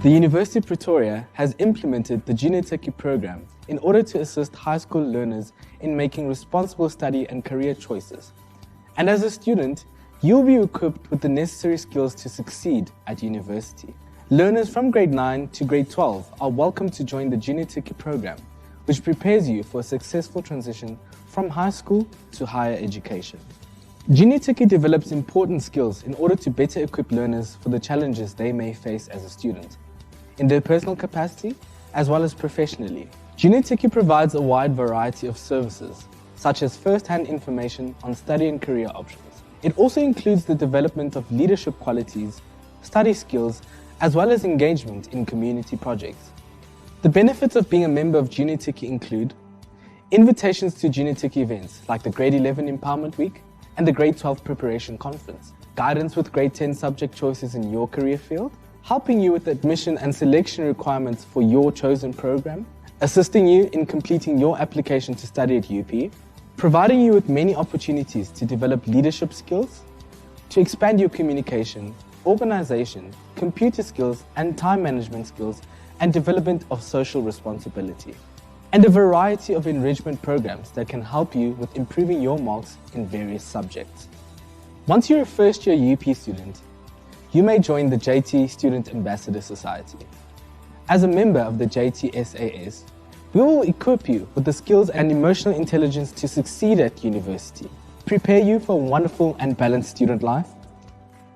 The University of Pretoria has implemented the Junior Techie program in order to assist high school learners in making responsible study and career choices. And as a student, you'll be equipped with the necessary skills to succeed at university. Learners from grade 9 to grade 12 are welcome to join the Junior Techie program, which prepares you for a successful transition from high school to higher education. Junior Techie develops important skills in order to better equip learners for the challenges they may face as a student, in their personal capacity as well as professionally. Junior Techie provides a wide variety of services, such as first-hand information on study and career options. It also includes the development of leadership qualities, study skills, as well as engagement in community projects. The benefits of being a member of Junior Techie include invitations to Junior Techie events like the Grade 11 Empowerment Week and the Grade 12 Preparation Conference, guidance with Grade 10 subject choices in your career field, helping you with admission and selection requirements for your chosen program, assisting you in completing your application to study at UP, providing you with many opportunities to develop leadership skills, to expand your communication, organization, computer skills and time management skills, and development of social responsibility, and a variety of enrichment programs that can help you with improving your marks in various subjects. Once you're a first-year UP student, you may join the JT Student Ambassador Society. As a member of the JTSAS, we will equip you with the skills and emotional intelligence to succeed at university, prepare you for a wonderful and balanced student life,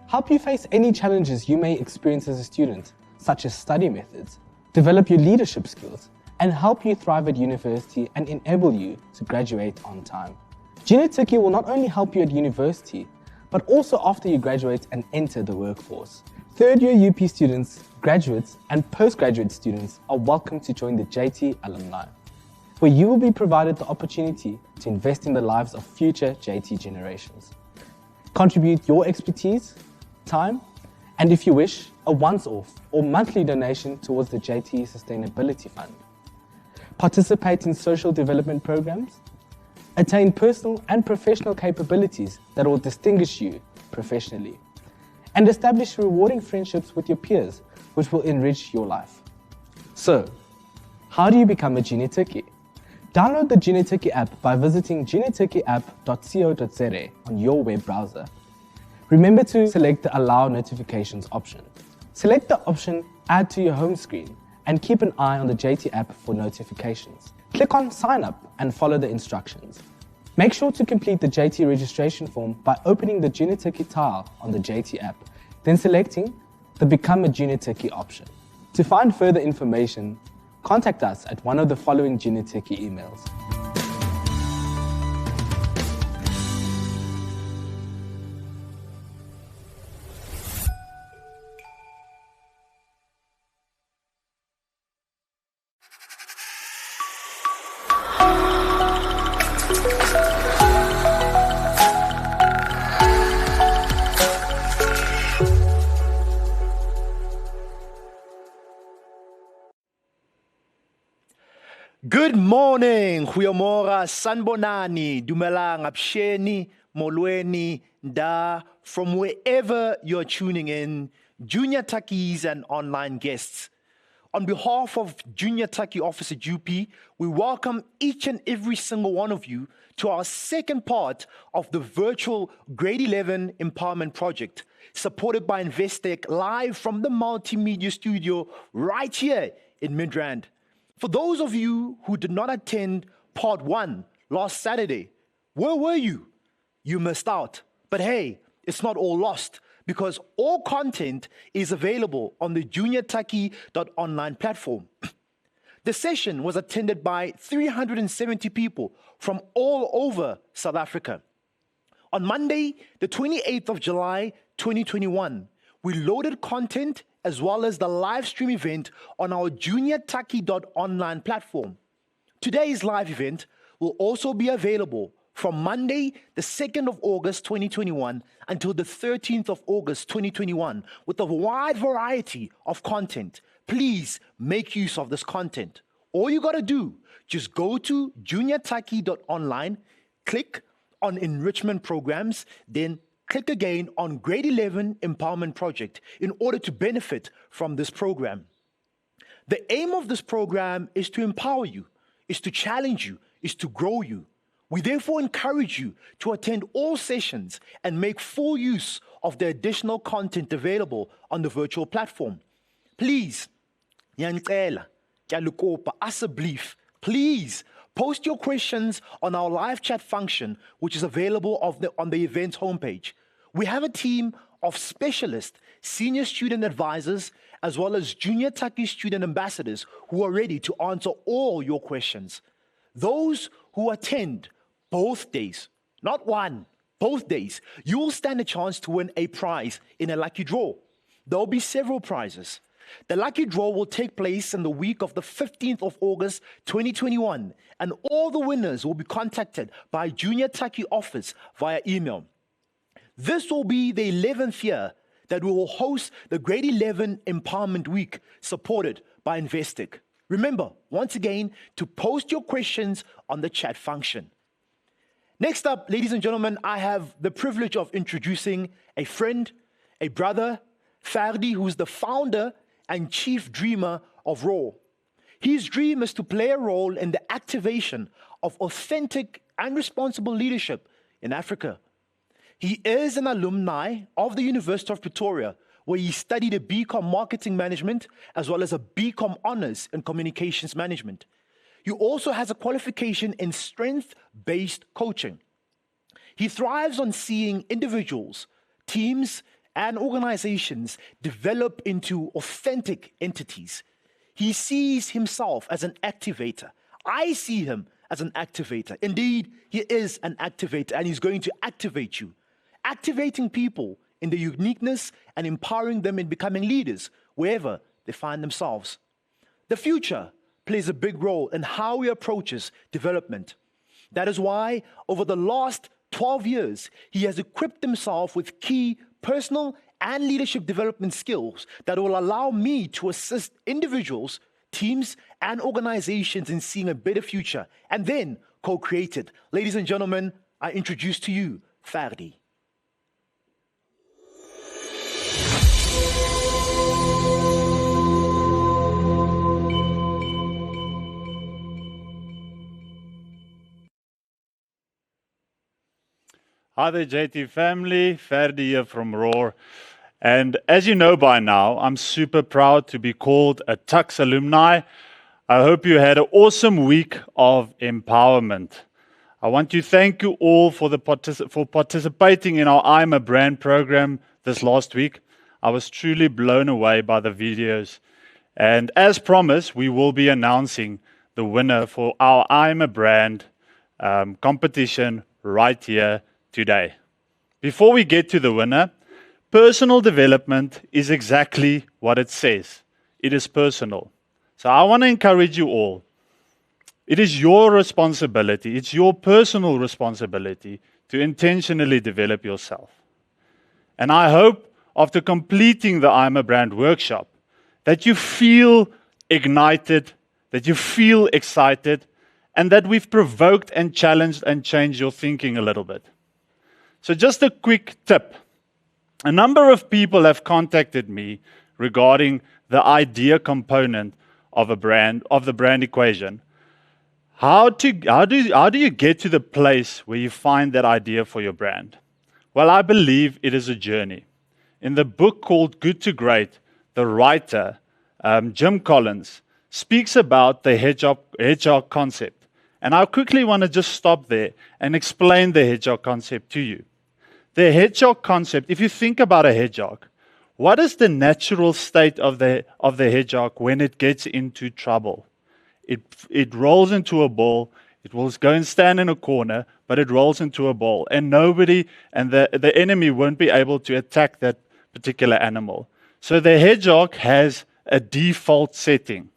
help you face any challenges you may experience as a student, such as study methods, develop your leadership skills, and help you thrive at university and enable you to graduate on time. Junior Techie will not only help you at university, but also after you graduate and enter the workforce. Third-year UP students, graduates, and postgraduate students are welcome to join the JT alumni, where you will be provided the opportunity to invest in the lives of future JT generations. Contribute your expertise, time, and if you wish, a once-off or monthly donation towards the JT Sustainability Fund. Participate in social development programs, attain personal and professional capabilities that will distinguish you professionally, and establish rewarding friendships with your peers, which will enrich your life. So, how do you become a Junior Techie? Download the Junior Techie app by visiting juniortechieapp.co.za on your web browser. Remember to select the Allow Notifications option. Select the option Add to your home screen and keep an eye on the JT app for notifications. Click on Sign Up and follow the instructions. Make sure to complete the JT registration form by opening the Junior Techie tile on the JT app, then selecting the Become a Junior Techie option. To find further information, contact us at one of the following Junior Techie emails. Good morning, goeiemorgen, sanbonani, dumelang, absheni, molweni, da, from wherever you're tuning in, Junior Techies and online guests. On behalf of Junior Techie Office at UP, we welcome each and every single one of you to our second part of the virtual Grade 11 Empowerment Project, supported by Investec, live from the Multimedia Studio right here in Midrand. For those of you who did not attend part 1 last Saturday, where were you? You missed out. But hey, it's not all lost, because all content is available on the juniortechie.online platform. The session was attended by 370 people from all over South Africa. On Monday, the 28th of July, 2021, we loaded content as well as the live stream event on our juniortechie.online platform. Today's live event will also be available from Monday, the 2nd of August 2021 until the 13th of August 2021 with a wide variety of content. Please make use of this content. All you got to do, just go to juniortechie.online, click on enrichment programs, then click again on Grade 11 Empowerment Project in order to benefit from this program. The aim of this program is to empower you, is to challenge you, is to grow you. We therefore encourage you to attend all sessions and make full use of the additional content available on the virtual platform. Please, ngiyanicela, ngiyalukopa, asseblief, please post your questions on our live chat function, which is available on the events homepage. We have a team of specialist senior student advisors as well as junior Taki student ambassadors who are ready to answer all your questions. Those who attend both days, not one, both days, you will stand a chance to win a prize in a lucky draw. There will be several prizes. The lucky draw will take place in the week of the 15th of August, 2021, and all the winners will be contacted by Junior Taki office via email. This will be the 11th year that we will host the Grade 11 Empowerment Week, supported by Investec. Remember, once again, to post your questions on the chat function. Next up, ladies and gentlemen, I have the privilege of introducing a friend, a brother, Ferdi, who's the founder and chief dreamer of RAW. His dream is to play a role in the activation of authentic and responsible leadership in Africa. He is an alumni of the University of Pretoria, where he studied a BCom Marketing Management as well as a BCom Honours in Communications Management. He also has a qualification in strength-based coaching. He thrives on seeing individuals, teams, and organizations develop into authentic entities. He sees himself as an activator. I see him as an activator. Indeed, he is an activator, and he's going to activate you. Activating people in their uniqueness and empowering them in becoming leaders wherever they find themselves. The future plays a big role in how he approaches development. That is why, over the last 12 years, he has equipped himself with key personal and leadership development skills that will allow me to assist individuals, teams, and organizations in seeing a better future, and then co-create it. Ladies and gentlemen, I introduce to you Ferdi. Hi there, JT family. Ferdi here from Roar. And as you know by now, I'm super proud to be called a Tux alumni. I hope you had an awesome week of empowerment. I want to thank you all for participating in our I'm a Brand program this last week. I was truly blown away by the videos. And as promised, we will be announcing the winner for our I'm a Brand competition right here today. Before we get to the winner, personal development is exactly what it says. It is personal. So I want to encourage you all. It is your responsibility, it's your personal responsibility to intentionally develop yourself. And I hope after completing the I'm a Brand workshop that you feel ignited, that you feel excited, and that we've provoked and challenged and changed your thinking a little bit. So just a quick tip. A number of people have contacted me regarding the idea component of the brand equation. How do you get to the place where you find that idea for your brand? Well, I believe it is a journey. In the book called Good to Great, the writer, Jim Collins, speaks about the hedgehog concept. And I quickly want to just stop there and explain the hedgehog concept to you. The hedgehog concept, if you think about a hedgehog, what is the natural state of the hedgehog when it gets into trouble? It rolls into a ball, it will go and stand in a corner, but it rolls into a ball, and nobody and the enemy won't be able to attack that particular animal. So the hedgehog has a default setting.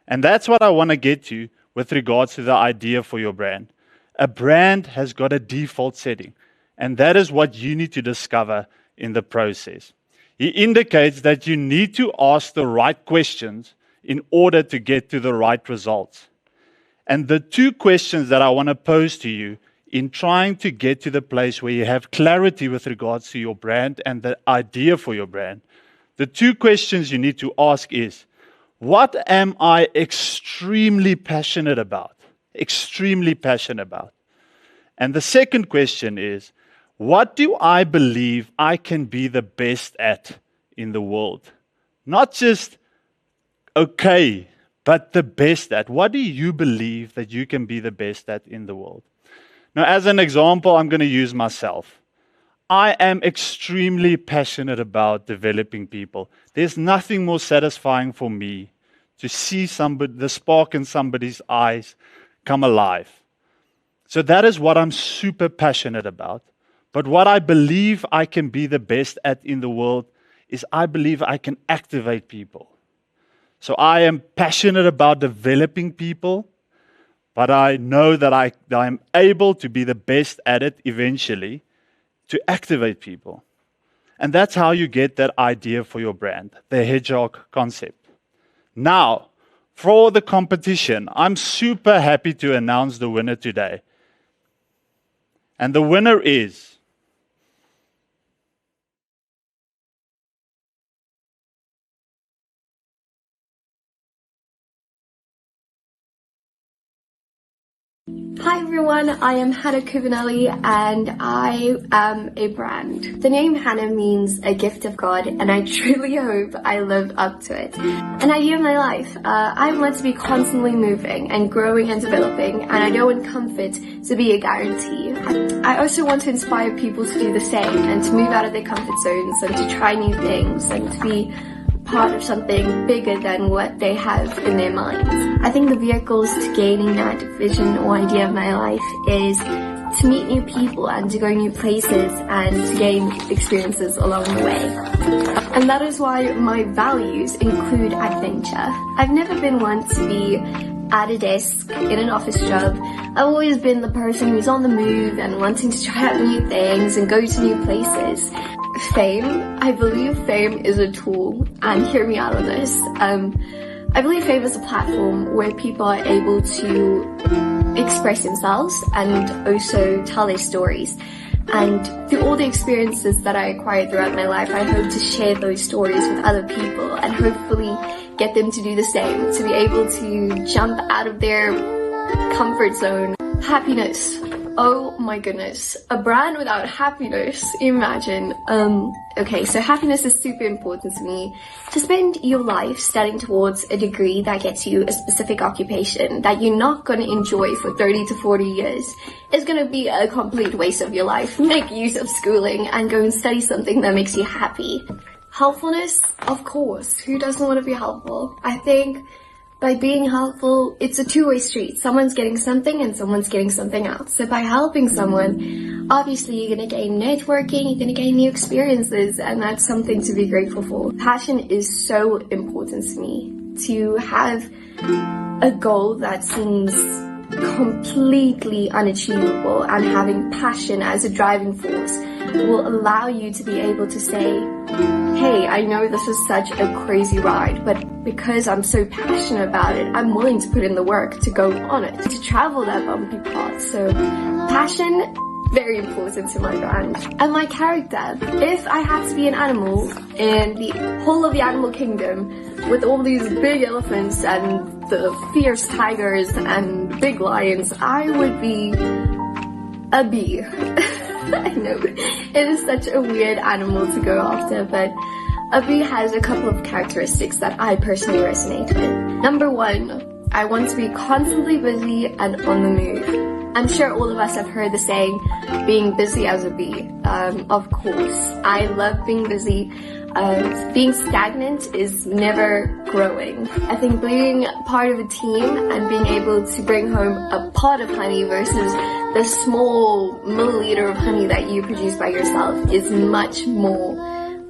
And that's what I want to get to with regards to the idea for your brand. A brand has got a default setting. And that is what you need to discover in the process. He indicates that you need to ask the right questions in order to get to the right results. And the two questions that I want to pose to you in trying to get to the place where you have clarity with regards to your brand and the idea for your brand, the two questions you need to ask is, What am I extremely passionate about? Extremely passionate about. And the second question is, what do I believe I can be the best at in the world? Not just okay, but the best at. What do you believe that you can be the best at in the world? Now, as an example, I'm going to use myself. I am extremely passionate about developing people. There's nothing more satisfying for me to see the spark in somebody's eyes come alive. So that is what I'm super passionate about. But what I believe I can be the best at in the world is I believe I can activate people. So I am passionate about developing people, but I know that I'm able to be the best at it eventually, to activate people. And that's how you get that idea for your brand, the hedgehog concept. Now, for the competition, I'm super happy to announce the winner today. And the winner is Hi everyone, I am Hannah Kubanelli and I am a brand. The name Hannah means a gift of God and I truly hope I live up to it. An idea of my life. I want to be constantly moving and growing and developing, and I don't want comfort to be a guarantee. I also want to inspire people to do the same and to move out of their comfort zones and to try new things and to be part of something bigger than what they have in their minds. I think the vehicles to gaining that vision or idea of my life is to meet new people and to go new places and to gain experiences along the way. And that is why my values include adventure. I've never been one to be at a desk in an office job. I've always been the person who's on the move and wanting to try out new things and go to new places. Fame, I believe fame is a tool, and hear me out on this. I believe fame is a platform where people are able to express themselves and also tell their stories. And through all the experiences that I acquired throughout my life, I hope to share those stories with other people and hopefully get them to do the same, to be able to jump out of their comfort zone. Happiness. Oh my goodness. A brand without happiness. Imagine. Okay, so happiness is super important to me. To spend your life studying towards a degree that gets you a specific occupation that you're not going to enjoy for 30 to 40 years is going to be a complete waste of your life. Make use of schooling and go and study something that makes you happy. Helpfulness? Of course. Who doesn't want to be helpful? I think by being helpful, it's a two-way street. Someone's getting something and someone's getting something else. So by helping someone, obviously you're going to gain networking, you're going to gain new experiences, and that's something to be grateful for. Passion is so important to me. To have a goal that seems completely unachievable and having passion as a driving force will allow you to be able to say, hey, I know this is such a crazy ride, but because I'm so passionate about it, I'm willing to put in the work to go on it, to travel that bumpy path. So passion, very important to my brand. And my character, if I had to be an animal in the whole of the animal kingdom with all these big elephants and the fierce tigers and big lions, I would be a bee. I know, it is such a weird animal to go after, but a bee has a couple of characteristics that I personally resonate with. Number one, I want to be constantly busy and on the move. I'm sure all of us have heard the saying, being busy as a bee. Of course, I love being busy. Being stagnant is never growing. I think being part of a team and being able to bring home a pot of honey versus the small milliliter of honey that you produce by yourself is much more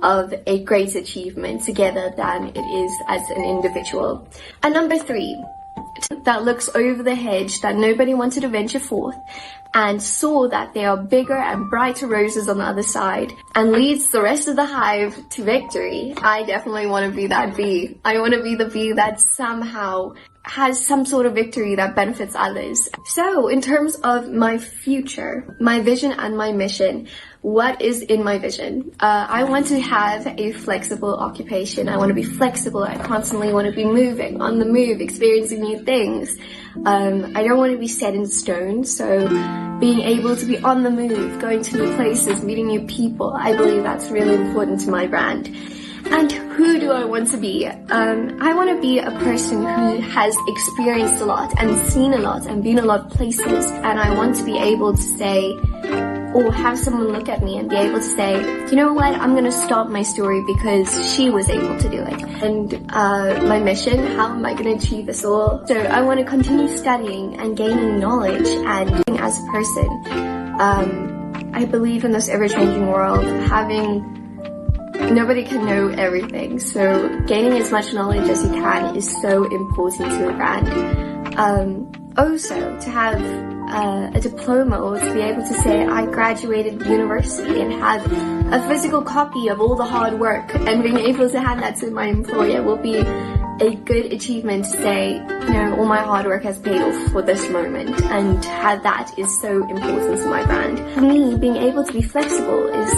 of a great achievement together than it is as an individual. And number three, that looks over the hedge that nobody wanted to venture forth and saw that there are bigger and brighter roses on the other side and leads the rest of the hive to victory. I definitely want to be that bee. I want to be the bee that somehow has some sort of victory that benefits others. So in terms of my future, my vision and my mission, what is in my vision? I want to have a flexible occupation. I want to be flexible. I constantly want to be moving, on the move, experiencing new things. I don't want to be set in stone, so being able to be on the move, going to new places, meeting new people, I believe that's really important to my brand. And who do I want to be? I want to be a person who has experienced a lot and seen a lot and been a lot of places, and I want to be able to say, or have someone look at me and be able to say, you know what, I'm going to start my story because she was able to do it. And my mission, how am I going to achieve this all? So I want to continue studying and gaining knowledge and as a person. I believe in this ever-changing world, nobody can know everything, so gaining as much knowledge as you can is so important to a brand. Also, to have a diploma or to be able to say I graduated university and have a physical copy of all the hard work and being able to hand that to my employer will be a good achievement to say, you know, all my hard work has paid off for this moment, and how that is so important to my brand. For me, being able to be flexible is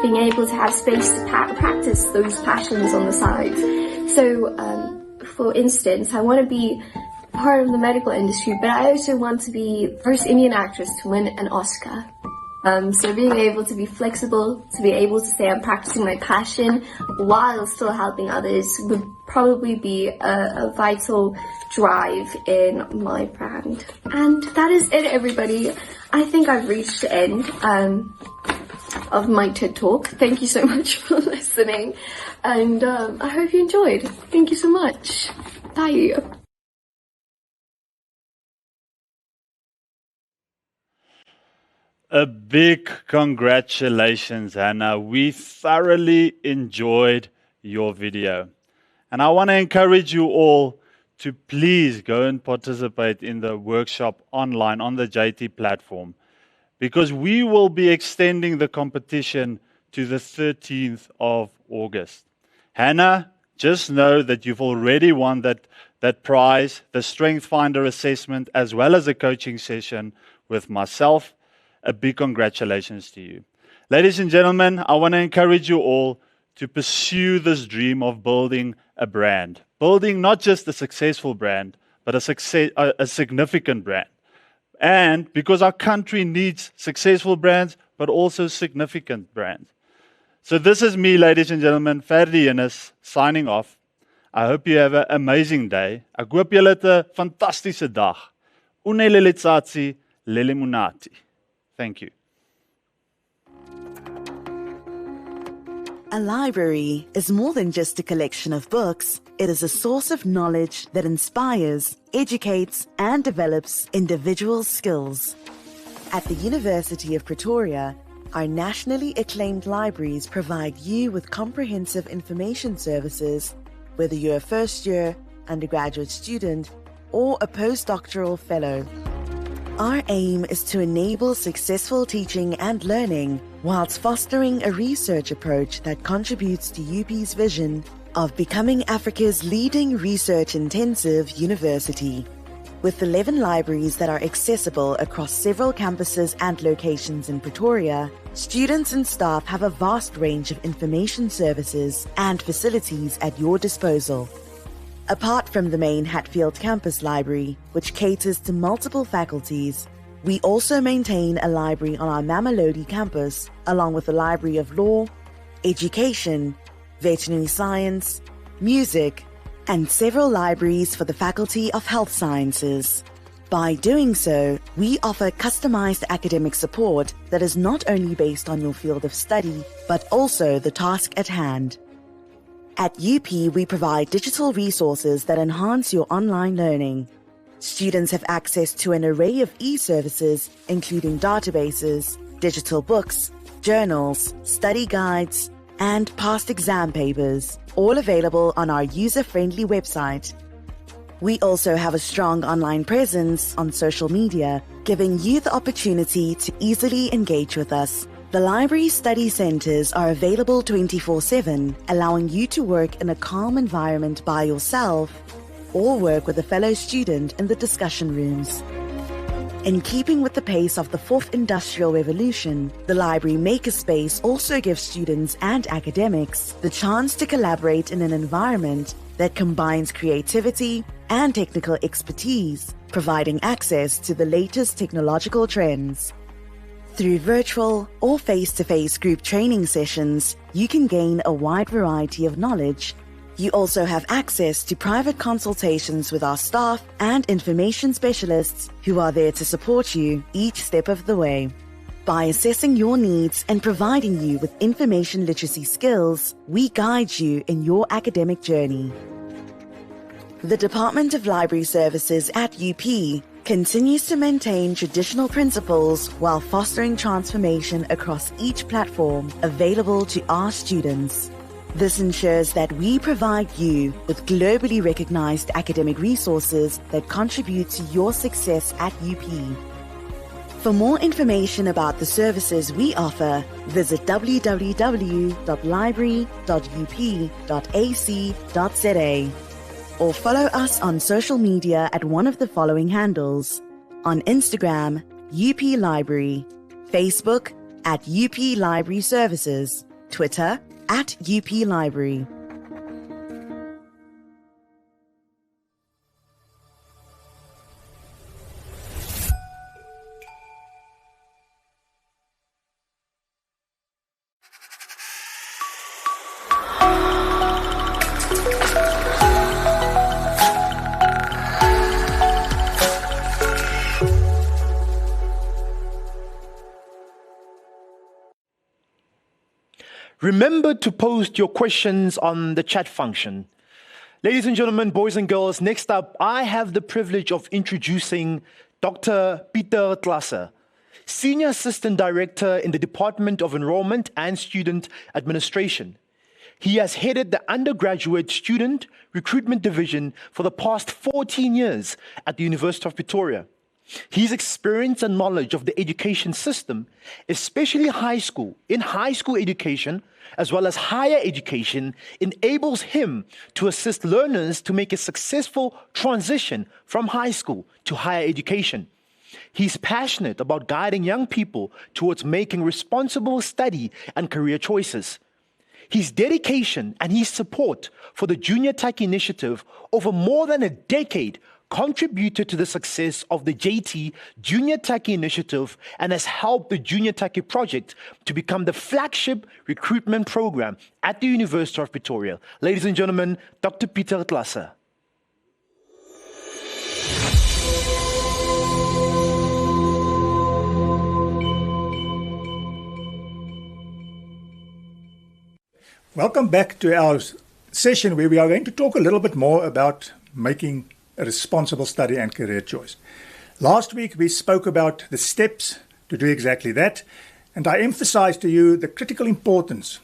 being able to have space to practice those passions on the side. So, for instance, I want to be part of the medical industry, but I also want to be the first Indian actress to win an Oscar. So being able to be flexible, to be able to say I'm practicing my passion while still helping others would probably be a vital drive in my brand. And that is it, everybody. I think I've reached the end of my TED Talk. Thank you so much for listening, and I hope you enjoyed. Thank you so much. Bye. A big congratulations, Hannah. We thoroughly enjoyed your video. And I want to encourage you all to please go and participate in the workshop online on the JT platform, because we will be extending the competition to the 13th of August. Hannah, just know that you've already won that prize, the Strength Finder assessment, as well as a coaching session with myself. A big congratulations to you. Ladies and gentlemen, I want to encourage you all to pursue this dream of building a brand. Building not just a successful brand, but a significant brand. And because our country needs successful brands, but also significant brands. So this is me, ladies and gentlemen, Ferdi Yennis, signing off. I hope you have an amazing day. Ek hoop julle het 'n fantastiese dag. Unelelitsatsi lelemunati. Thank you. A library is more than just a collection of books. It is a source of knowledge that inspires, educates, and develops individual skills. At the University of Pretoria, our nationally acclaimed libraries provide you with comprehensive information services, whether you're a first-year undergraduate student or a postdoctoral fellow. Our aim is to enable successful teaching and learning whilst fostering a research approach that contributes to UP's vision of becoming Africa's leading research-intensive university. With 11 libraries that are accessible across several campuses and locations in Pretoria, students and staff have a vast range of information services and facilities at your disposal. Apart from the main Hatfield campus library, which caters to multiple faculties, we also maintain a library on our Mamelodi campus, along with a library of law, education, veterinary science, music, and several libraries for the Faculty of Health Sciences. By doing so, we offer customized academic support that is not only based on your field of study, but also the task at hand. At UP, we provide digital resources that enhance your online learning. Students have access to an array of e-services, including databases, digital books, journals, study guides, and past exam papers, all available on our user-friendly website. We also have a strong online presence on social media, giving you the opportunity to easily engage with us. The library study centers are available 24/7, allowing you to work in a calm environment by yourself or work with a fellow student in the discussion rooms. In keeping with the pace of the fourth industrial revolution, the library makerspace also gives students and academics the chance to collaborate in an environment that combines creativity and technical expertise, providing access to the latest technological trends. Through virtual or face-to-face group training sessions, you can gain a wide variety of knowledge. You also have access to private consultations with our staff and information specialists who are there to support you each step of the way. By assessing your needs and providing you with information literacy skills, we guide you in your academic journey. The Department of Library Services at UP continues to maintain traditional principles while fostering transformation across each platform available to our students. This ensures that we provide you with globally recognized academic resources that contribute to your success at UP. For more information about the services we offer, visit www.library.up.ac.za or follow us on social media at one of the following handles. On Instagram, UP Library, Facebook at UP Library Services, Twitter at UP Library. Remember to post your questions on the chat function. Ladies and gentlemen, boys and girls, next up, I have the privilege of introducing Dr. Pieter Klasse, Senior Assistant Director in the Department of Enrollment and Student Administration. He has headed the Undergraduate Student Recruitment Division for the past 14 years at the University of Pretoria. His experience and knowledge of the education system, especially high school education, as well as higher education, enables him to assist learners to make a successful transition from high school to higher education. He's passionate about guiding young people towards making responsible study and career choices. His dedication and his support for the Junior Tech Initiative over more than a decade contributed to the success of the JT Junior Tech Initiative and has helped the Junior Tech project to become the flagship recruitment program at the University of Pretoria. Ladies and gentlemen, Dr. Pieter Klasse. Welcome back to our session where we are going to talk a little bit more about making a responsible study and career choice. Last week we spoke about the steps to do exactly that, and I emphasized to you the critical importance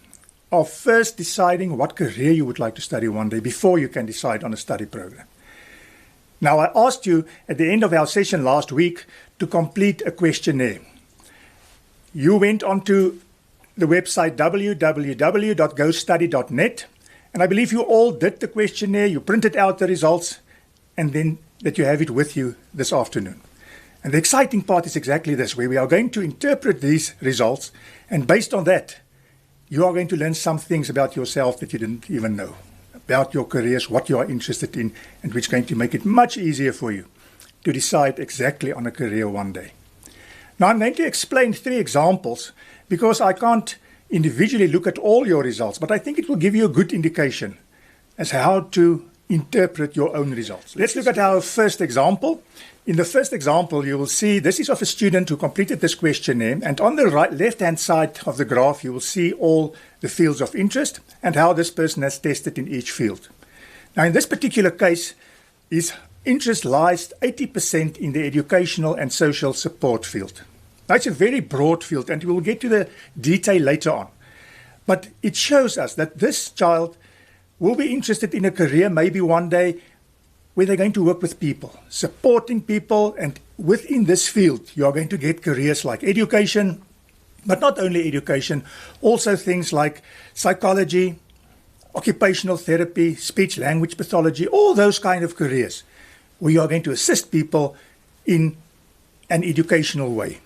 of first deciding what career you would like to study one day before you can decide on a study program. Now, I asked you at the end of our session last week to complete a questionnaire. You went onto the website www.gostudy.net, and I believe you all did the questionnaire, you printed out the results, and then that you have it with you this afternoon. And the exciting part is exactly this, where we are going to interpret these results, and based on that, you are going to learn some things about yourself that you didn't even know, about your careers, what you are interested in, and which is going to make it much easier for you to decide exactly on a career one day. Now, I'm going to explain 3 examples because I can't individually look at all your results, but I think it will give you a good indication as how to interpret your own results. Let's look at our first example. In the first example, you will see this is of a student who completed this questionnaire, and on the left-hand side of the graph, you will see all the fields of interest and how this person has tested in each field. Now, in this particular case, his interest lies 80% in the educational and social support field. Now, it's a very broad field, and we will get to the detail later on. But it shows us that this child will be interested in a career maybe one day where they're going to work with people, supporting people, and within this field, you are going to get careers like education, but not only education, also things like psychology, occupational therapy, speech-language pathology, all those kind of careers where you are going to assist people in and educational way.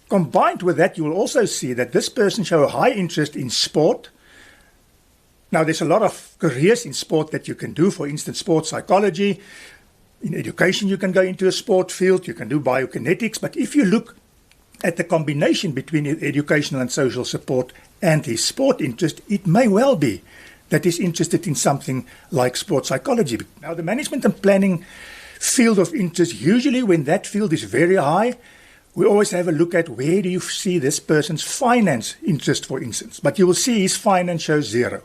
Combined with that, you will also see that this person shows a high interest in sport. Now, there's a lot of careers in sport that you can do. For instance, sports psychology. In education, you can go into a sport field. You can do biokinetics. But if you look at the combination between educational and social support and his sport interest, it may well be that he's interested in something like sports psychology. Now, the management and planning field of interest, usually when that field is very high, we always have a look at where do you see this person's finance interest, for instance. But you will see his finance shows 0.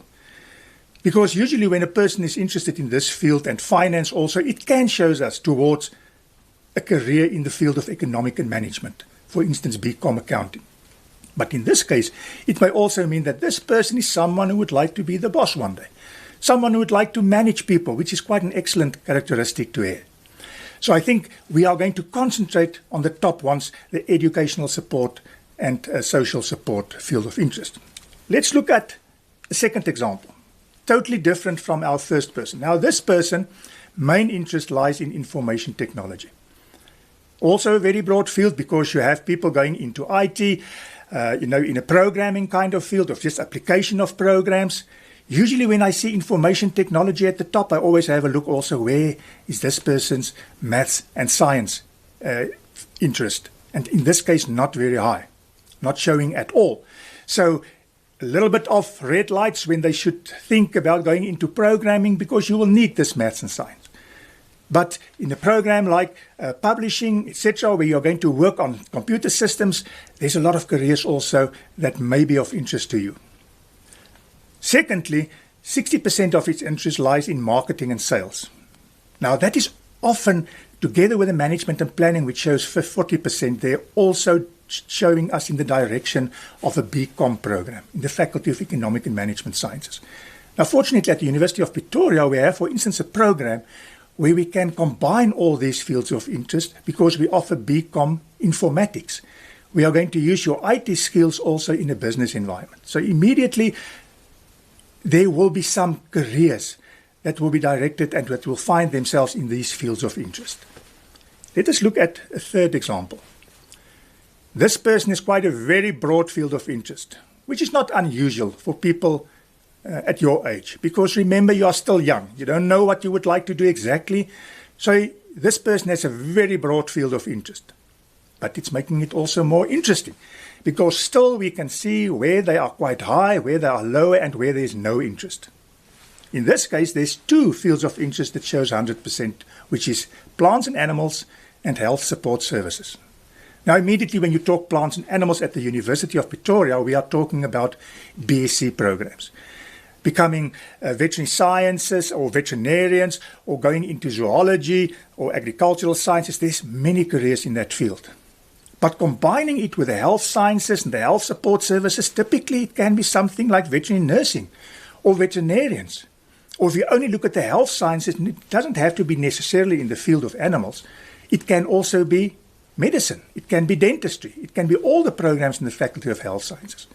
Because usually when a person is interested in this field and finance also, it can show us towards a career in the field of economic and management, for instance, BCom accounting. But in this case, it may also mean that this person is someone who would like to be the boss one day, someone who would like to manage people, which is quite an excellent characteristic to have. So I think we are going to concentrate on the top ones, the educational support and social support field of interest. Let's look at a second example, totally different from our first person. Now, this person, main interest lies in information technology. Also a very broad field because you have people going into IT, in a programming kind of field of just application of programs. Usually when I see information technology at the top, I always have a look also where is this person's maths and science interest. And in this case, not very high, not showing at all. So a little bit of red lights when they should think about going into programming because you will need this maths and science. But in a program like publishing, etc., where you're going to work on computer systems, there's a lot of careers also that may be of interest to you. Secondly, 60% of its interest lies in marketing and sales. Now, that is often, together with the management and planning, which shows 40%, they're also showing us in the direction of a BCom program in the Faculty of Economic and Management Sciences. Now, fortunately, at the University of Pretoria, we have, for instance, a program where we can combine all these fields of interest because we offer BCom informatics. We are going to use your IT skills also in a business environment. So immediately, there will be some careers that will be directed and that will find themselves in these fields of interest. Let us look at a third example. This person is quite a very broad field of interest, which is not unusual for people at your age. Because remember, you are still young. You don't know what you would like to do exactly. So this person has a very broad field of interest. But it's making it also more interesting. Because still we can see where they are quite high, where they are lower, and where there is no interest. In this case, there's 2 fields of interest that shows 100%, which is plants and animals and health support services. Now, immediately when you talk plants and animals at the University of Pretoria, we are talking about BSc programs. Becoming veterinary sciences or veterinarians or going into zoology or agricultural sciences, there's many careers in that field. But combining it with the health sciences and the health support services, typically it can be something like veterinary nursing or veterinarians. Or if you only look at the health sciences, it doesn't have to be necessarily in the field of animals. It can also be medicine. It can be dentistry. It can be all the programs in the Faculty of Health Sciences.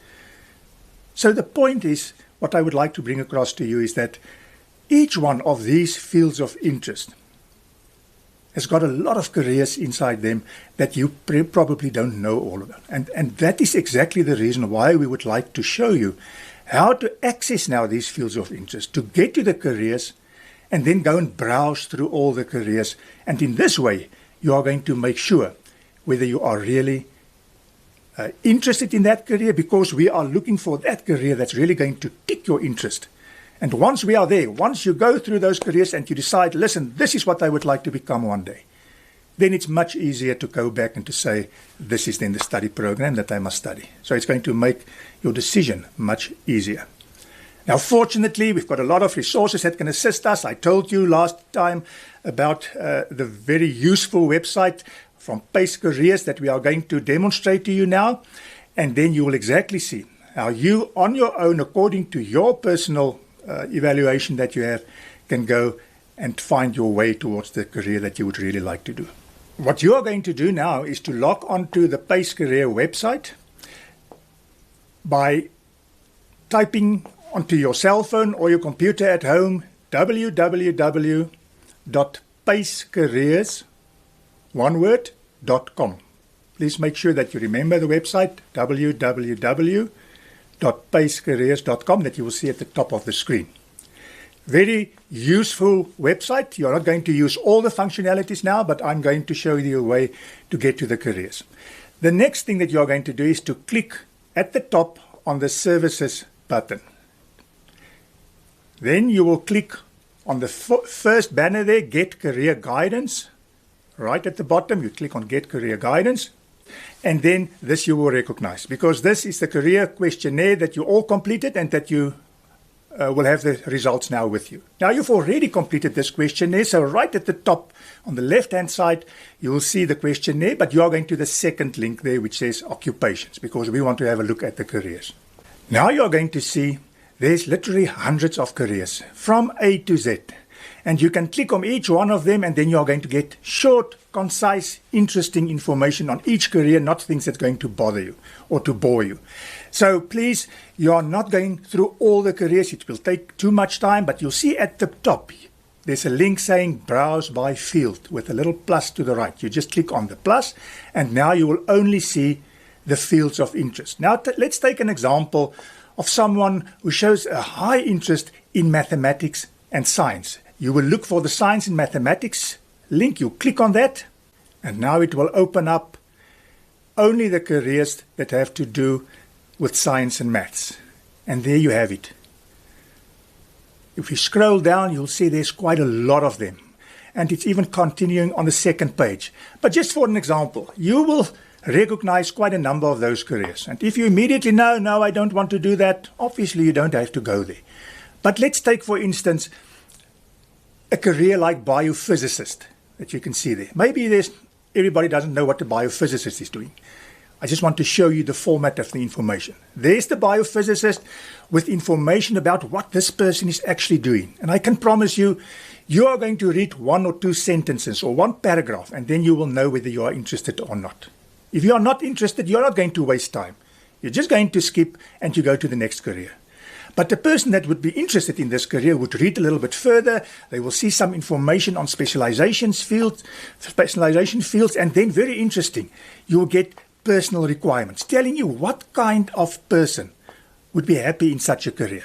So the point is, what I would like to bring across to you is that each one of these fields of interest has got a lot of careers inside them that you probably don't know all about. And that is exactly the reason why we would like to show you how to access now these fields of interest, to get to the careers and then go and browse through all the careers. And in this way, you are going to make sure whether you are really interested in that career, because we are looking for that career that's really going to tick your interest. And once we are there, once you go through those careers and you decide, listen, this is what I would like to become one day, then it's much easier to go back and to say, this is then the study program that I must study. So it's going to make your decision much easier. Now, fortunately, we've got a lot of resources that can assist us. I told you last time about the very useful website from Pace Careers that we are going to demonstrate to you now. And then you will exactly see how you, on your own, according to your personal evaluation that you have, can go and find your way towards the career that you would really like to do. What you are going to do now is to log onto the Pace Career website by typing onto your cell phone or your computer at home www.pacecareers.com. please make sure that you remember the website, www.pacecareers.com, that you will see at the top of the screen. Very useful website. You're not going to use all the functionalities now, but I'm going to show you a way to get to the careers. The next thing that you're going to do is to click at the top on the services button. Then you will click on the first banner there, Get Career Guidance. Right at the bottom, you click on Get Career Guidance. And then this you will recognize, because this is the career questionnaire that you all completed and that you will have the results now with you. Now you've already completed this questionnaire, so right at the top on the left-hand side, you will see the questionnaire, but you are going to the second link there which says occupations, because we want to have a look at the careers. Now you are going to see there's literally hundreds of careers from A to Z. And you can click on each one of them, and then you are going to get short, concise, interesting information on each career, not things that's going to bother you or to bore you. So please, you are not going through all the careers. It will take too much time, but you'll see at the top, there's a link saying Browse by Field with a little plus to the right. You just click on the plus, and now you will only see the fields of interest. Now let's take an example of someone who shows a high interest in mathematics and science. You will look for the science and mathematics link. You click on that, and now it will open up only the careers that have to do with science and maths. And there you have it. If you scroll down, you'll see there's quite a lot of them. And it's even continuing on the second page. But just for an example, you will recognize quite a number of those careers. And if you immediately know, no, I don't want to do that, obviously you don't have to go there. But let's take, for instance, a career like biophysicist that you can see there. Maybe everybody doesn't know what a biophysicist is doing. I just want to show you the format of the information. There's the biophysicist with information about what this person is actually doing. And I can promise you, you are going to read 1 or 2 sentences or 1 paragraph, and then you will know whether you are interested or not. If you are not interested, you're not going to waste time. You're just going to skip and you go to the next career. But the person that would be interested in this career would read a little bit further. They will see some information on specialization fields, and then very interesting, you will get personal requirements telling you what kind of person would be happy in such a career.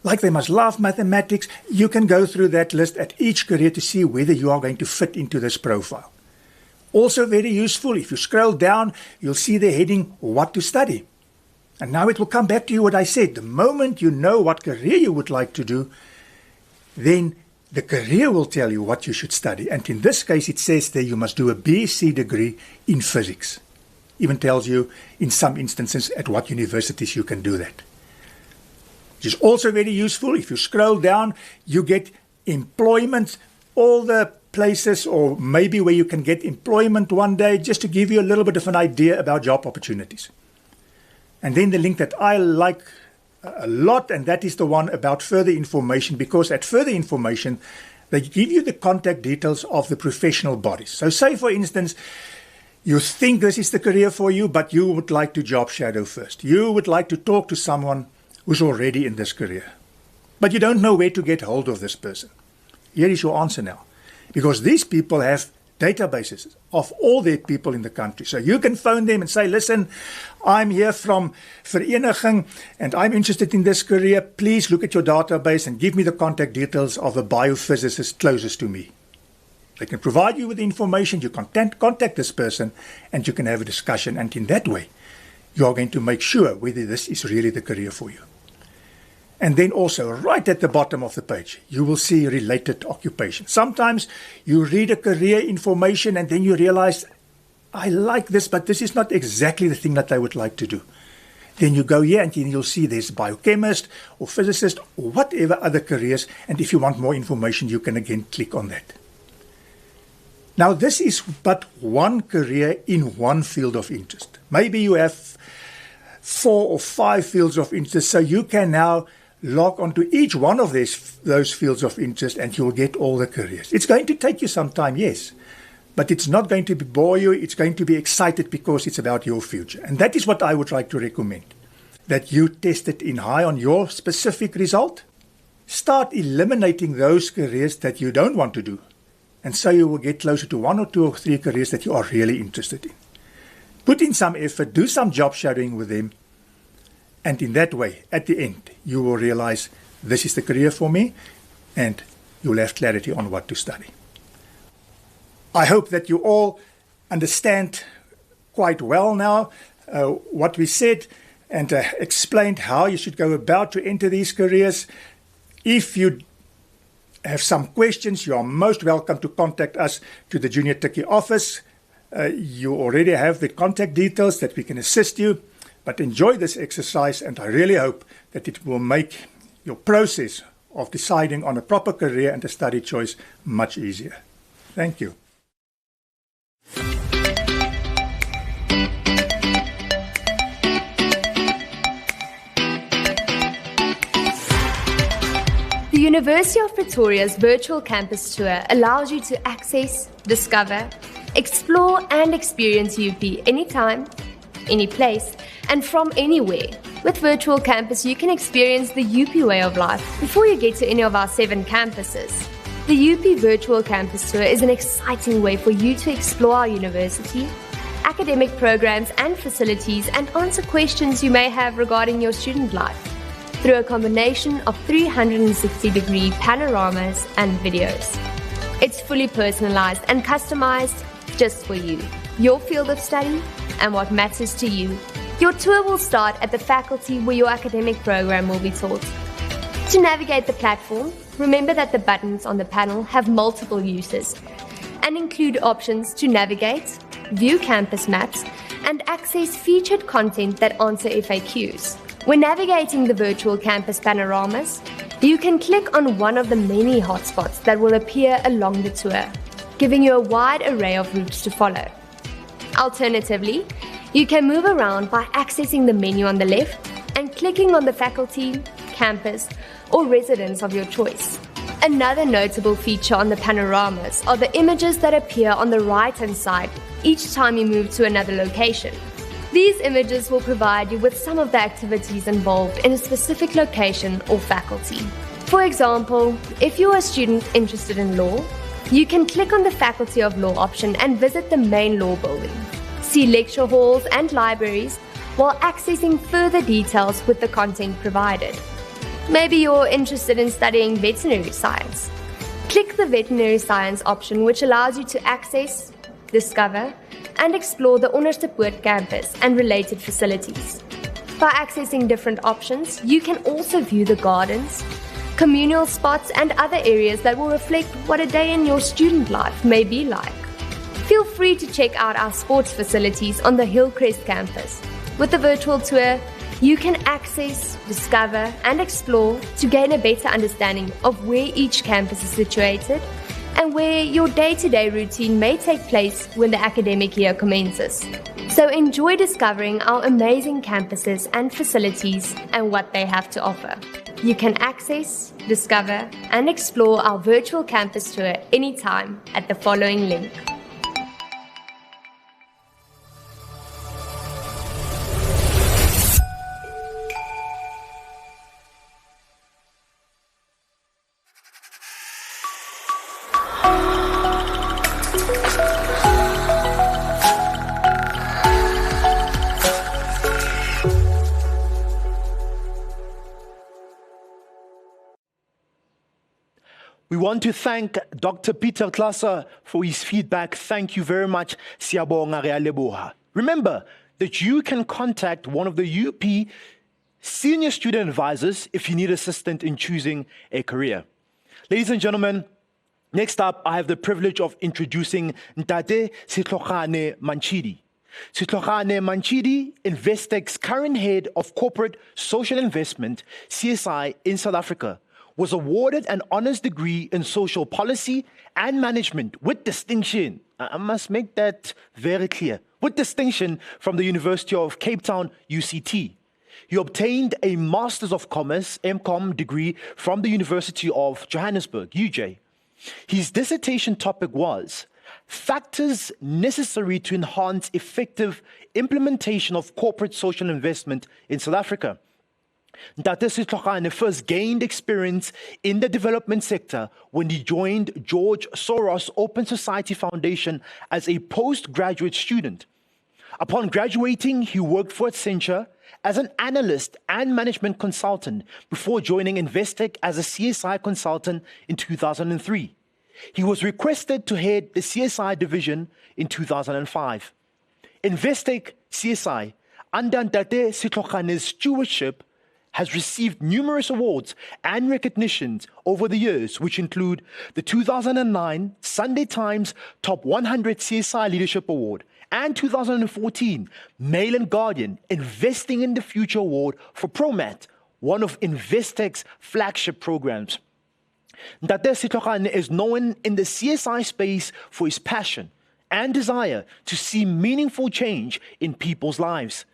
Like they must love mathematics. You can go through that list at each career to see whether you are going to fit into this profile. Also very useful, if you scroll down, you'll see the heading, What to Study. And now it will come back to you what I said. The moment you know what career you would like to do, then the career will tell you what you should study. And in this case, it says there you must do a BSc degree in physics. Even tells you in some instances at what universities you can do that. Which is also very useful. If you scroll down, you get employment, all the places or maybe where you can get employment one day, just to give you a little bit of an idea about job opportunities. And then the link that I like a lot, and that is the one about further information, because at further information, they give you the contact details of the professional bodies. So say, for instance, you think this is the career for you, but you would like to job shadow first. You would like to talk to someone who's already in this career, but you don't know where to get hold of this person. Here is your answer now, because these people have databases of all their people in the country. So you can phone them and say, listen, I'm here from Vereniging and I'm interested in this career. Please look at your database and give me the contact details of a biophysicist closest to me. They can provide you with the information. You can contact this person and you can have a discussion. And in that way, you are going to make sure whether this is really the career for you. And then also, right at the bottom of the page, you will see related occupations. Sometimes you read a career information and then you realize, I like this, but this is not exactly the thing that I would like to do. Then you go here and you'll see there's biochemist or physicist or whatever other careers. And if you want more information, you can again click on that. Now, this is but one career in one field of interest. Maybe you have 4 or 5 fields of interest, so you can now log onto each one of those fields of interest and you'll get all the careers. It's going to take you some time, yes, but it's not going to bore you. It's going to be excited because it's about your future. And that is what I would like to recommend, that you test it in high on your specific result. Start eliminating those careers that you don't want to do. And so you will get closer to 1 or 2 or 3 careers that you are really interested in. put in some effort, do some job shadowing with them, and in that way, at the end, you will realize this is the career for me, and you'll have clarity on what to study. I hope that you all understand quite well now what we said and explained how you should go about to enter these careers. If you have some questions, you are most welcome to contact us to the Junior Tikkie office. You already have the contact details that we can assist you. But enjoy this exercise, and I really hope that it will make your process of deciding on a proper career and a study choice much easier. Thank you. The University of Pretoria's virtual campus tour allows you to access, discover, explore and experience UP anytime, any place, and from anywhere. With Virtual Campus, you can experience the UP way of life before you get to any of our 7 campuses. The UP Virtual Campus Tour is an exciting way for you to explore our university, academic programs and facilities, and answer questions you may have regarding your student life through a combination of 360-degree panoramas and videos. It's fully personalized and customized just for you, your field of study, and what matters to you. Your tour will start at the faculty where your academic program will be taught. To navigate the platform, remember that the buttons on the panel have multiple uses and include options to navigate, view campus maps, and access featured content that answer FAQs. When navigating the virtual campus panoramas, you can click on one of the many hotspots that will appear along the tour, giving you a wide array of routes to follow. Alternatively, you can move around by accessing the menu on the left and clicking on the faculty, campus, or residence of your choice. Another notable feature on the panoramas are the images that appear on the right-hand side each time you move to another location. These images will provide you with some of the activities involved in a specific location or faculty. For example, if you are a student interested in law, you can click on the Faculty of Law option and visit the main law building. See lecture halls and libraries while accessing further details with the content provided. Maybe you're interested in studying veterinary science. Click the Veterinary Science option, which allows you to access, discover, and explore the Onderstepoort campus and related facilities. By accessing different options, you can also view the gardens, communal spots, and other areas that will reflect what a day in your student life may be like. Feel free to check out our sports facilities on the Hillcrest campus. With the virtual tour, you can access, discover, and explore to gain a better understanding of where each campus is situated and where your day-to-day routine may take place when the academic year commences. So enjoy discovering our amazing campuses and facilities and what they have to offer. You can access, discover, and explore our virtual campus tour anytime at the following link. We want to thank Dr. Peter Klasa for his feedback. Thank you very much, Siyabonga re a leboha. Remember that you can contact one of the UP senior student advisors if you need assistance in choosing a career. Ladies and gentlemen, next up, I have the privilege of introducing Ntate Sitlogane Manchidi. Sitlogane Manchidi, Investec's current head of corporate social investment, CSI, in South Africa, was awarded an honors degree in social policy and management with distinction. I must make that very clear. With distinction from the University of Cape Town, UCT. He obtained a Masters of Commerce, MCom degree from the University of Johannesburg, UJ. His dissertation topic was factors necessary to enhance effective implementation of corporate social investment in South Africa. Ntate Sitlogane first gained experience in the development sector when he joined George Soros Open Society Foundation as a postgraduate student. Upon graduating, he worked for Accenture as an analyst and management consultant before joining Investec as a CSI consultant in 2003. He was requested to head the CSI division in 2005. Investec CSI, under Ntate Sitlokane's stewardship, has received numerous awards and recognitions over the years, which include the 2009 Sunday Times Top 100 CSI Leadership Award and 2014 Mail and Guardian Investing in the Future Award for ProMat, one of Investec's flagship programs. Ntate Sitlokane is known in the CSI space for his passion and desire to see meaningful change in people's lives.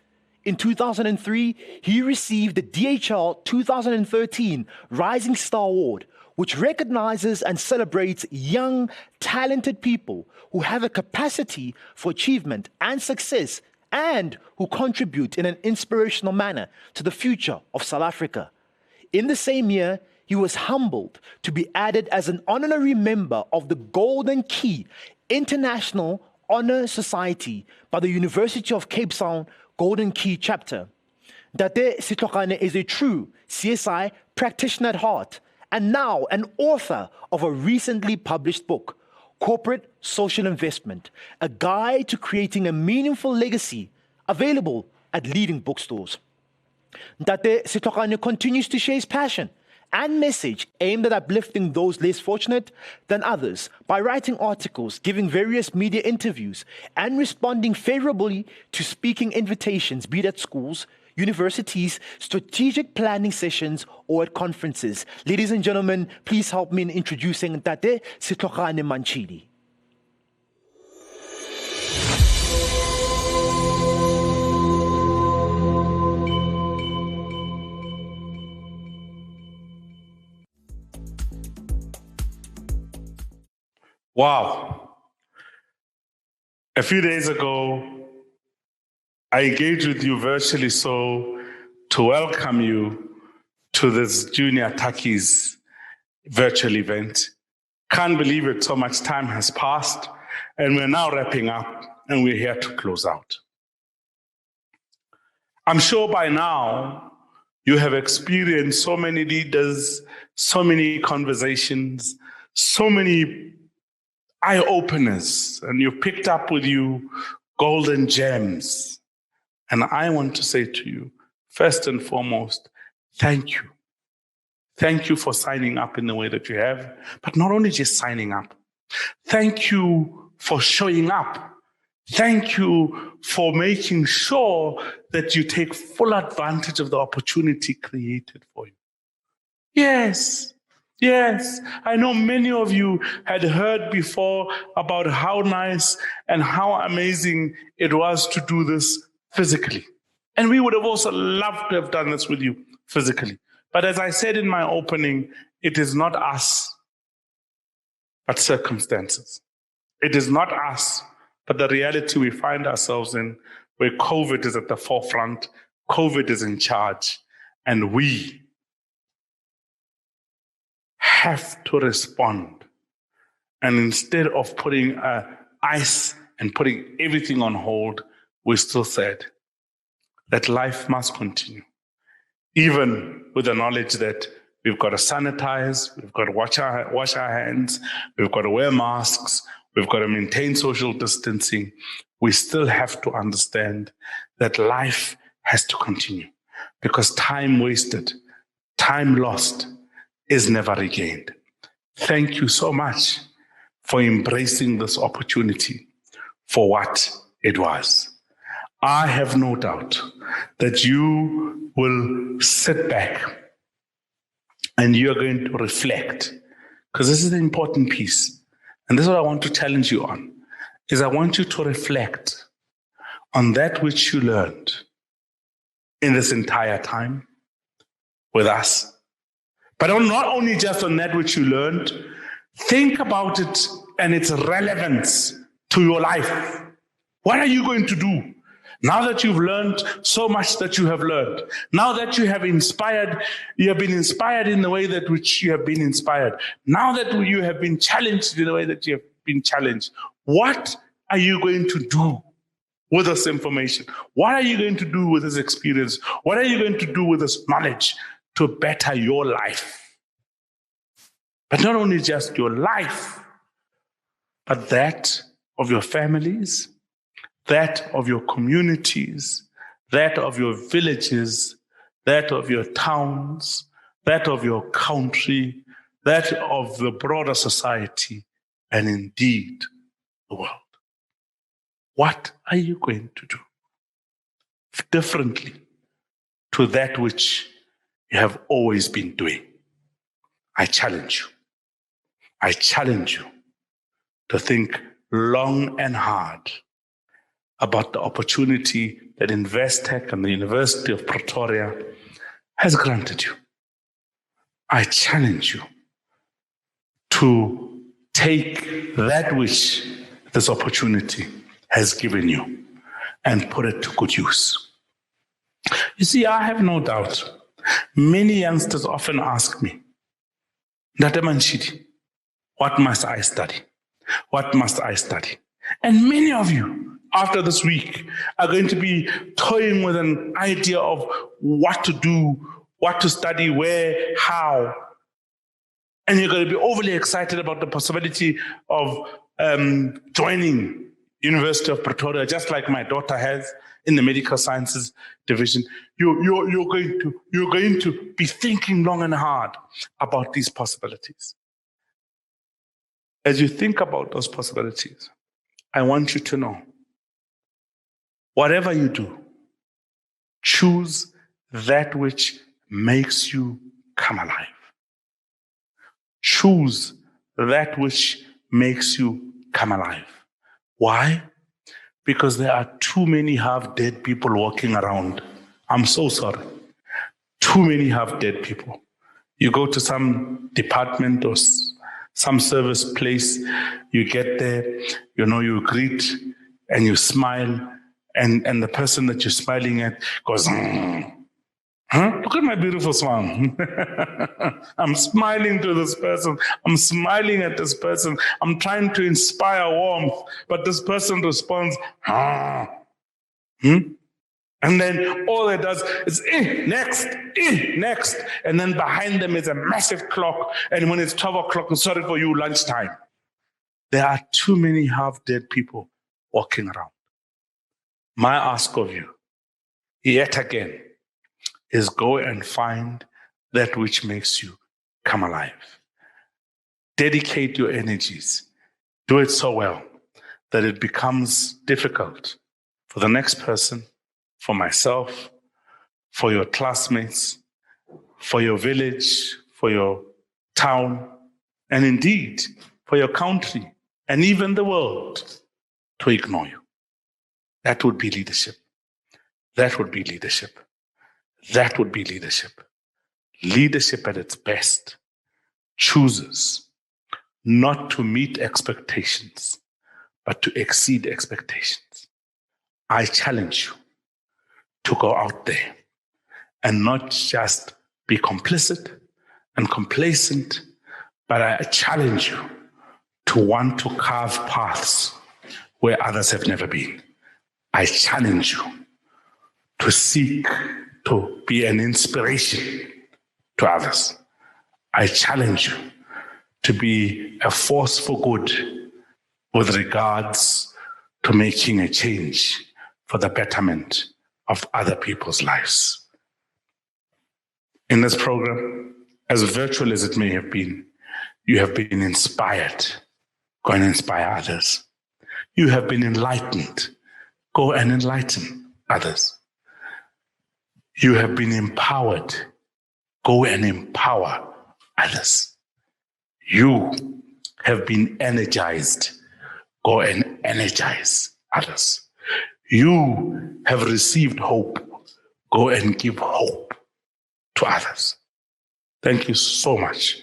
In 2003, he received the DHL 2013 Rising Star Award, which recognizes and celebrates young, talented people who have a capacity for achievement and success and who contribute in an inspirational manner to the future of South Africa. In the same year, he was humbled to be added as an honorary member of the Golden Key International Honor Society by the University of Cape Town Golden Key chapter. Ntate Sitlokane is a true CSI practitioner at heart and now an author of a recently published book, Corporate Social Investment, a guide to creating a meaningful legacy, available at leading bookstores. Ntate Sitlokane continues to share his passion and message aimed at uplifting those less fortunate than others by writing articles, giving various media interviews, and responding favorably to speaking invitations, be it at schools, universities, strategic planning sessions, or at conferences. Ladies and gentlemen, please help me in introducing Ntate Sitlokane Mantshidi. Wow. A few days ago, I engaged with you virtually to welcome you to this Junior Takkies virtual event. Can't believe it, so much time has passed, and we're now wrapping up, and we're here to close out. I'm sure by now you have experienced so many leaders, so many conversations, so many eye-openers, and you've picked up with you golden gems. And I want to say to you, first and foremost, thank you. Thank you for signing up in the way that you have, but not only just signing up. Thank you for showing up. Thank you for making sure that you take full advantage of the opportunity created for you. Yes. Yes, I know many of you had heard before about how nice and how amazing it was to do this physically. And we would have also loved to have done this with you physically. But as I said in my opening, it is not us, but circumstances. It is not us, but the reality we find ourselves in, where COVID is at the forefront, COVID is in charge, and we have to respond. And instead of putting ice and putting everything on hold, we still said that life must continue. Even with the knowledge that we've got to sanitize, we've got to wash our hands, we've got to wear masks, we've got to maintain social distancing, we still have to understand that life has to continue, because time wasted, time lost is never regained. Thank you so much for embracing this opportunity for what it was. I have no doubt that you will sit back and you're going to reflect, because this is an important piece. And this is what I want to challenge you on, is I want you to reflect on that which you learned in this entire time with us. But not only just on that which you learned, think about it and its relevance to your life. What are you going to do now that you've learned so much that you have learned? Now that you have been inspired in the way that which you have been inspired. Now that you have been challenged in the way that you have been challenged. What are you going to do with this information? What are you going to do with this experience? What are you going to do with this knowledge to better your life? But not only just your life, but that of your families, that of your communities, that of your villages, that of your towns, that of your country, that of the broader society, and indeed the world. What are you going to do differently to that which you have always been doing? I challenge you. I challenge you to think long and hard about the opportunity that Investec and the University of Pretoria has granted you. I challenge you to take that which this opportunity has given you and put it to good use. You see, I have no doubt. Many youngsters often ask me, Dr. Manshidi, what must I study? What must I study? And many of you, after this week, are going to be toying with an idea of what to do, what to study, where, how. And you're going to be overly excited about the possibility of joining University of Pretoria, just like my daughter has in the medical sciences division. You're going to be thinking long and hard about these possibilities. As you think about those possibilities, I want you to know, whatever you do, choose that which makes you come alive. Choose that which makes you come alive. Why? Because there are too many half-dead people walking around. I'm so sorry. Too many half-dead people. You go to some department or some service place, you get there, you greet and you smile, and the person that you're smiling at goes, Look at my beautiful smile. I'm smiling to this person. I'm smiling at this person. I'm trying to inspire warmth, but this person responds, And then all it does is, next. And then behind them is a massive clock. And when it's 12 o'clock, sorry for you, lunchtime. There are too many half-dead people walking around. My ask of you, yet again, is go and find that which makes you come alive. Dedicate your energies. Do it so well that it becomes difficult for the next person, for myself, for your classmates, for your village, for your town, and indeed for your country, and even the world to ignore you. That would be leadership. That would be leadership. That would be leadership. Leadership at its best chooses not to meet expectations, but to exceed expectations. I challenge you to go out there and not just be complicit and complacent, but I challenge you to want to carve paths where others have never been. I challenge you to seek to be an inspiration to others. I challenge you to be a force for good with regards to making a change for the betterment of other people's lives. In this program, as virtual as it may have been, you have been inspired. Go and inspire others. You have been enlightened. Go and enlighten others. You have been empowered. Go and empower others. You have been energized. Go and energize others. You have received hope. Go and give hope to others. Thank you so much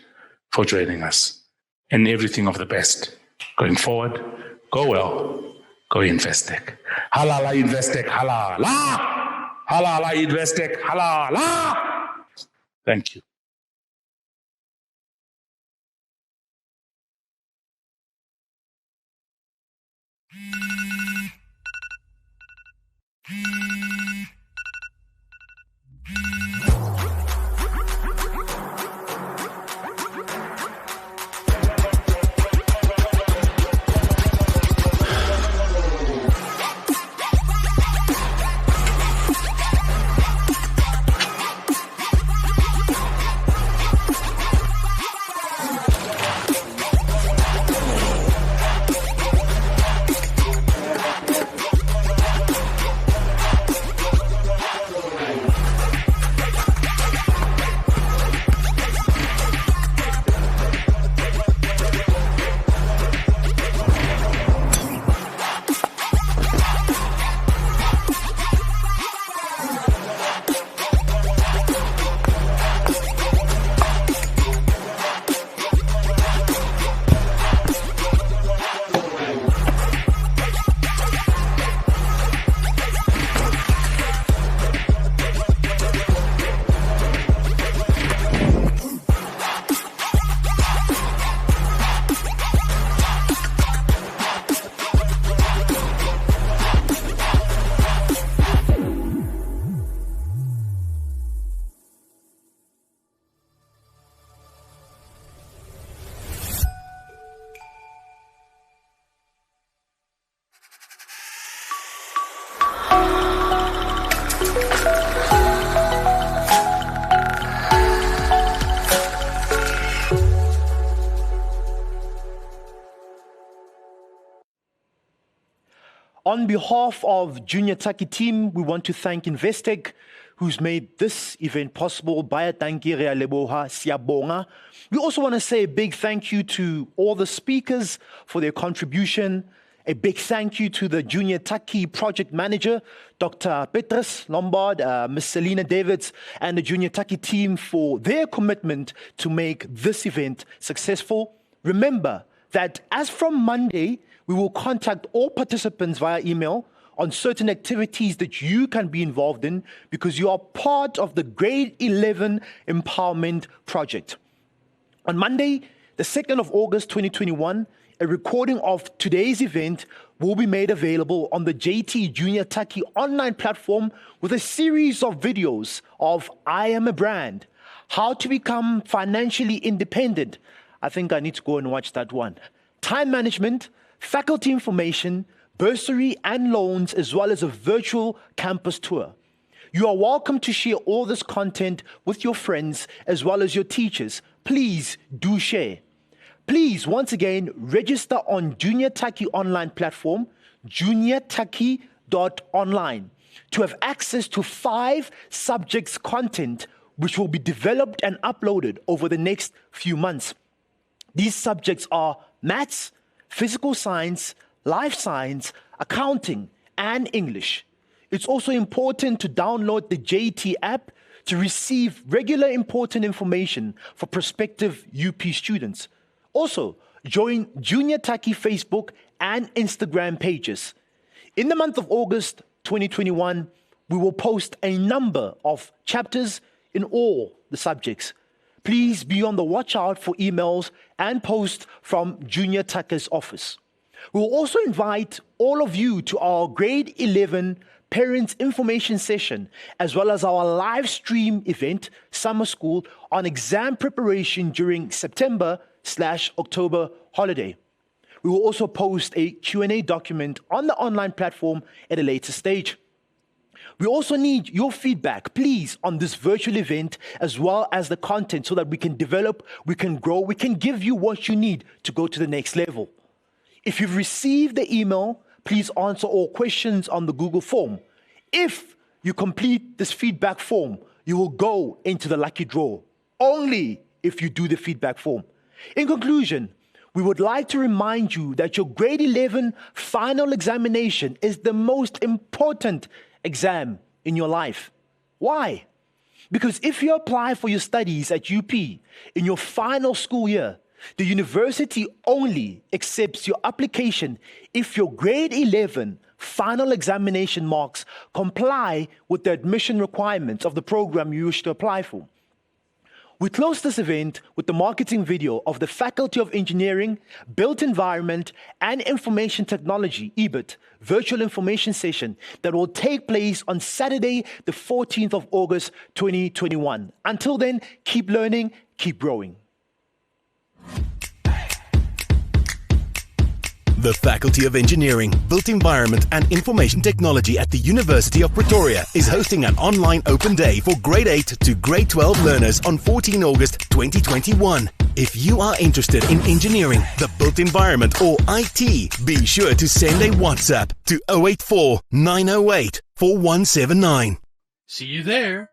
for joining us, and everything of the best going forward. Go well. Go Investec. Halala Investec. Halala. Halala Investec. Halala. Thank you. On behalf of Junior Taki team, we want to thank Investec, who's made this event possible. Baya tanki rea leboha siyabonga. We also want to say a big thank you to all the speakers for their contribution. A big thank you to the Junior Taki project manager, Dr. Petrus Lombard, Ms. Selena Davids, and the Junior Taki team for their commitment to make this event successful. Remember that as from Monday, we will contact all participants via email on certain activities that you can be involved in because you are part of the Grade 11 Empowerment Project. On Monday, the 2nd of August 2021, a recording of today's event will be made available on the JT Junior Taki online platform with a series of videos of I Am a Brand, how to become financially independent. I think I need to go and watch that one. Time management, faculty information, bursary and loans, as well as a virtual campus tour. You are welcome to share all this content with your friends as well as your teachers. Please do share. Please, once again, register on Junior Taki online platform, juniortaki.online, to have access to 5 subjects content which will be developed and uploaded over the next few months. These subjects are maths, physical science, life science, accounting, and English. It's also important to download the JT app to receive regular important information for prospective UP students. Also, join Junior Taki Facebook and Instagram pages. In the month of August 2021, we will post a number of chapters in all the subjects. Please be on the watch out for emails and posts from Junior Taki's office. We will also invite all of you to our Grade 11 Parents Information Session, as well as our live stream event, Summer School, on exam preparation during September/October holiday. We will also post a Q&A document on the online platform at a later stage. We also need your feedback, please, on this virtual event, as well as the content, so that we can develop, we can grow, we can give you what you need to go to the next level. If you've received the email, please answer all questions on the Google form. If you complete this feedback form, you will go into the lucky draw, only if you do the feedback form. In conclusion, we would like to remind you that your Grade 11 final examination is the most important exam in your life. Why? Because if you apply for your studies at UP in your final school year, the university only accepts your application if your Grade 11 final examination marks comply with the admission requirements of the program you wish to apply for. We close this event with the marketing video of the Faculty of Engineering, Built Environment and Information Technology, EBIT, virtual information session that will take place on Saturday, the 14th of August, 2021. Until then, keep learning, keep growing. The Faculty of Engineering, Built Environment and Information Technology at the University of Pretoria is hosting an online open day for Grade 8 to Grade 12 learners on 14 August 2021. If you are interested in engineering, the built environment or IT, be sure to send a WhatsApp to 084 908 4179. See you there.